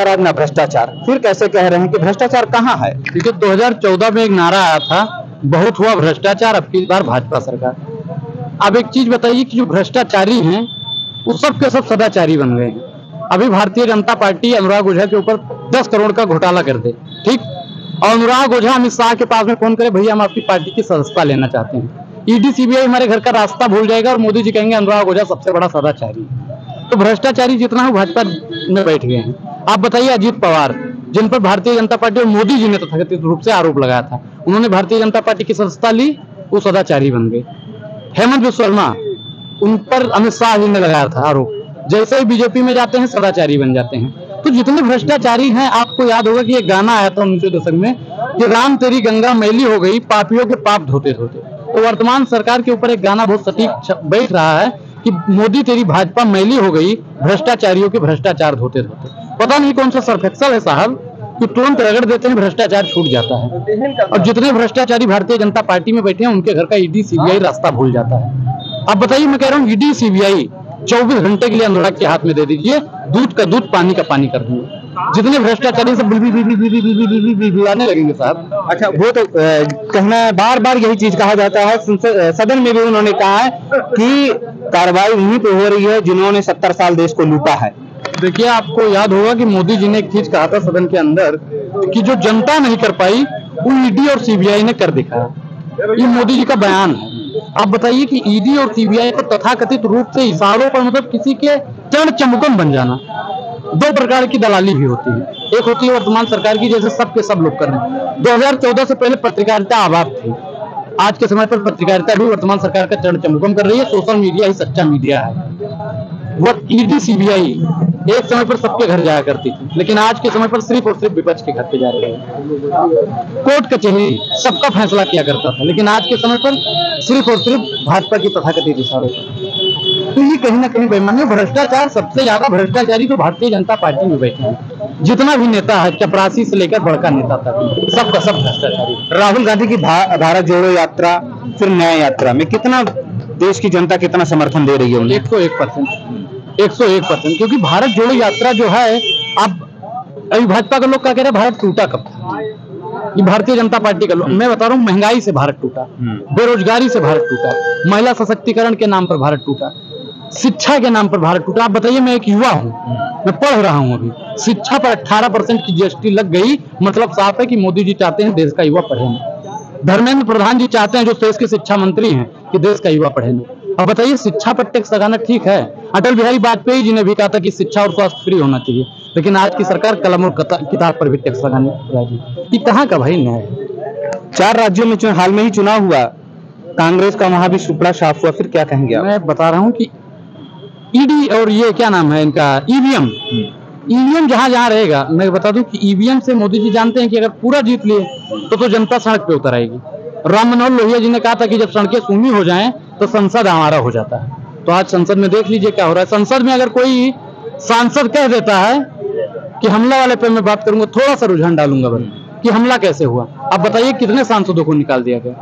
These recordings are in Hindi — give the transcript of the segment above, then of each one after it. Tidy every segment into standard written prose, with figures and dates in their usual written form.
आज ना भ्रष्टाचार, फिर कैसे कह रहे हैं कि भ्रष्टाचार कहाँ है? देखिए 2014 में एक नारा आया था, बहुत हुआ भ्रष्टाचार, अब की बार भाजपा सरकार। अब एक चीज बताइए कि जो भ्रष्टाचारी हैं वो सब के सब सदाचारी बन गए हैं। अभी भारतीय जनता पार्टी अनुराग ओझा के ऊपर 10 करोड़ का घोटाला कर दे, ठीक, और अनुराग ओझा अमित शाह के पास में फोन करे, भैया हम आपकी पार्टी की सदस्यता लेना चाहते हैं। ईडी सीबीआई हमारे घर का रास्ता भूल जाएगा और मोदी जी कहेंगे अनुराग ओझा सबसे बड़ा सदाचारी। तो भ्रष्टाचारी जितना है भाजपा में बैठ गए हैं। आप बताइए अजीत पवार, जिन पर भारतीय जनता पार्टी और मोदी जी ने तथाकथित रूप से आरोप लगाया था, उन्होंने भारतीय जनता पार्टी की सदस्यता ली, वो सदाचारी बन गए। हेमंत बिस्वा शर्मा, उन पर अमित शाह जी ने लगाया था आरोप, जैसे ही बीजेपी में जाते हैं सदाचारी बन जाते हैं। तो जितने भ्रष्टाचारी हैं, आपको याद होगा कि एक गाना आया था 19 दशक में कि राम तेरी गंगा मैली हो गई, पापियों के पाप धोते धोते। तो वर्तमान सरकार के ऊपर एक गाना बहुत सटीक बैठ रहा है कि मोदी तेरी भाजपा मैली हो गई, भ्रष्टाचारियों के भ्रष्टाचार धोते धोते। पता नहीं कौन सा सर्फ एक्सल है साहब कि तुरंत रगड़ देते हैं, भ्रष्टाचार छूट जाता है। और जितने भ्रष्टाचारी भारतीय जनता पार्टी में बैठे हैं उनके घर का ईडी सीबीआई रास्ता भूल जाता है। अब बताइए, मैं कह रहा हूँ ईडी सीबीआई 24 घंटे के लिए अनुराग के हाथ में दे दीजिए, दूध का दूध पानी का पानी कर दूंगा। जितने भ्रष्टाचारी सब बुलाने लगेंगे साहब। अच्छा, वो तो कहना है, बार बार यही चीज कहा जाता है, सदन में भी उन्होंने कहा है कि कार्रवाई उन्हीं पे हो रही है जिन्होंने 70 साल देश को लूटा है। देखिए, आपको याद होगा कि मोदी जी ने एक चीज कहा था सदन के अंदर कि जो जनता नहीं कर पाई वो ईडी और सीबीआई ने कर दिखाया। ये मोदी जी का बयान है। आप बताइए कि ईडी और सीबीआई को तथाकथित रूप से इशारों पर, मतलब किसी के चरण चमुकम बन जाना। दो प्रकार की दलाली भी होती है, एक होती है वर्तमान सरकार की, जैसे सब के सब लोग कर रहे हैं। 2014 से पहले पत्रकारिता आबाद थी, आज के समय पर पत्रकारिता भी वर्तमान सरकार का चरण चमुकम कर रही है। सोशल मीडिया ही सच्चा मीडिया है। वो ईडी सीबीआई एक समय पर सबके घर जाया करती थी, लेकिन आज के समय पर सिर्फ और सिर्फ विपक्ष के घर पे जा रही है। कोर्ट कचहरी सबका फैसला किया करता था, लेकिन आज के समय पर सिर्फ और सिर्फ भाजपा की तथाकथित इशारों पर। तो ये कहीं ना कहीं बेईमानी। भ्रष्टाचार, सबसे ज्यादा भ्रष्टाचारी तो भारतीय जनता पार्टी में बैठे हैं। जितना भी नेता है, चपरासी से लेकर बड़का नेता तक, सबका सब भ्रष्टाचारी। राहुल गांधी की भारत जोड़ो यात्रा, फिर न्याय यात्रा में कितना देश की जनता कितना समर्थन दे रही है? 101%, क्योंकि भारत जोड़ो यात्रा जो है, अब अभी भाजपा के लोग क्या कह रहे हैं, भारत टूटा कब था? ये भारतीय जनता पार्टी का लोग, मैं बता रहा हूँ, महंगाई से भारत टूटा, बेरोजगारी से भारत टूटा, महिला सशक्तिकरण के नाम पर भारत टूटा, शिक्षा के नाम पर भारत टूटा। आप बताइए, मैं एक युवा हूँ, मैं पढ़ रहा हूँ, अभी शिक्षा पर 18% की जीएसटी लग गई। मतलब साफ है कि मोदी जी चाहते हैं देश का युवा पढ़े ना। धर्मेंद्र प्रधान जी चाहते हैं, जो देश के शिक्षा मंत्री हैं, कि देश का युवा पढ़े ना। अब बताइए, शिक्षा पर टैक्स लगाना ठीक है? अटल बिहारी वाजपेयी जी ने भी कहा था कि शिक्षा और स्वास्थ्य फ्री होना चाहिए, लेकिन आज की सरकार कलम और किताब पर भी टैक्स लगाने लगी। ये कहाँ का भाई न्याय है? 4 राज्यों में हाल में ही चुनाव हुआ, कांग्रेस का वहां भी सुपड़ा साफ हुआ, फिर क्या कहेंगे आप? मैं बता रहा हूँ कि ईडी और ये क्या नाम है इनका, ईवीएम जहां जहां रहेगा, मैं बता दूं कि ईवीएम से मोदी जी जानते हैं कि अगर पूरा जीत लिए तो जनता सड़क पे उतर आएगी। राम मनोहर लोहिया जी ने कहा था कि जब सड़कें सूनी हो जाएं तो संसद हमारा हो जाता है। तो आज संसद में देख लीजिए क्या हो रहा है। संसद में अगर कोई सांसद कह देता है कि हमला वाले पे मैं बात करूंगा, थोड़ा सा रुझान डालूंगा बस कि हमला कैसे हुआ, आप बताइए कितने सांसदों को निकाल दिया गया?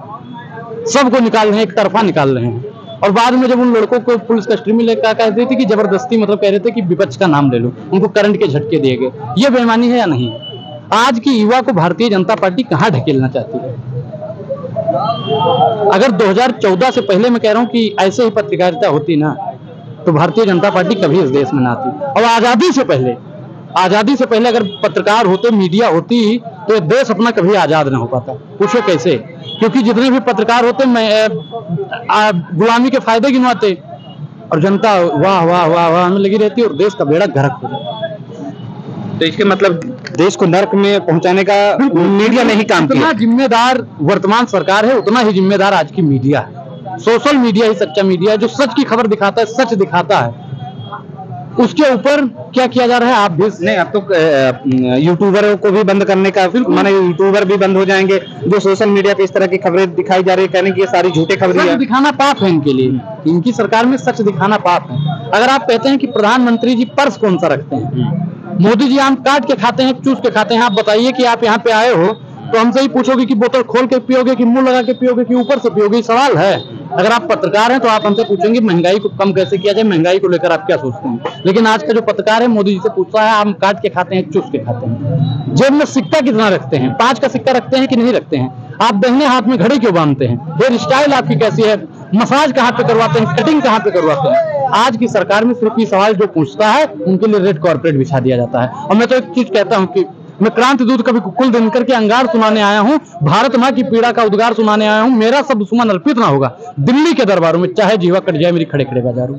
सबको निकाल रहे हैं, एक तरफा निकाल रहे हैं। और बाद में जब उन लड़कों को पुलिस कस्टडी में लेकर कह रही थी कि जबरदस्ती, मतलब कह रहे थे कि विपक्ष का नाम ले लो, उनको करंट के झटके दिए गए। ये बेईमानी है या नहीं? आज की युवा को भारतीय जनता पार्टी कहां ढकेलना चाहती है? अगर 2014 से पहले, मैं कह रहा हूं कि ऐसे ही पत्रकारिता होती ना, तो भारतीय जनता पार्टी कभी इस देश में ना आती। और आजादी से पहले अगर पत्रकार होते, मीडिया होती, तो ये देश अपना कभी आजाद ना हो पाता। पूछो कैसे? क्योंकि जितने भी पत्रकार होते गुलामी के फायदे गिनवाते और जनता वाह वाह वाह वाह में लगी रहती और देश का बेड़ा गर्क हो जाता। तो इसके मतलब देश को नर्क में पहुंचाने का मीडिया ने ही काम किया। जितना जिम्मेदार वर्तमान सरकार है, उतना ही जिम्मेदार आज की मीडिया है। सोशल मीडिया ही सच्चा मीडिया है, जो सच की खबर दिखाता है, सच दिखाता है। उसके ऊपर क्या किया जा रहा है? आप भी नहीं, अब तो यूट्यूबरों को भी बंद करने का, फिर माने यूट्यूबर भी बंद हो जाएंगे जो सोशल मीडिया पे इस तरह की खबरें दिखाई जा रही है, कहने की ये सारी झूठे खबरें हैं। दिखाना पाप है इनके लिए, इनकी सरकार में सच दिखाना पाप है। अगर आप कहते हैं कि प्रधानमंत्री जी पर्स कौन सा रखते हैं, मोदी जी आम काट के खाते हैं, चूस के खाते हैं, आप बताइए कि आप यहाँ पे आए हो तो हमसे ही पूछोगे कि बोतल खोल के पियोगे कि मुंह लगा के पियोगे कि ऊपर से पियोगे? सवाल है। अगर आप पत्रकार हैं तो आप हमसे पूछेंगे महंगाई को कम कैसे किया जाए, महंगाई को लेकर आप क्या सोचते हैं। लेकिन आज का जो पत्रकार है मोदी जी से पूछता है आम काट के खाते हैं, चूस के खाते हैं, जेब में सिक्का कितना रखते हैं, 5 का सिक्का रखते हैं कि नहीं रखते हैं, आप दाहिने हाथ में घड़ी क्यों बांधते हैं, हेयर स्टाइल आपकी कैसी है, मसाज कहाँ पे करवाते हैं, कटिंग कहाँ पे करवाते हैं। आज की सरकार में सिर्फ ये सवाल जो पूछता है उनके लिए रेड कॉर्पोरेट बिछा दिया जाता है। और मैं तो एक चीज कहता हूँ कि मैं क्रांति दूत कवि कुल दिनकर के अंगार सुनाने आया हूँ, भारत माँ की पीड़ा का उद्गार सुनाने आया हूँ। मेरा सब दुश्मन अर्पित ना होगा दिल्ली के दरबारों में, चाहे जीवा कट जाए मेरी खड़े खड़े बाजारों।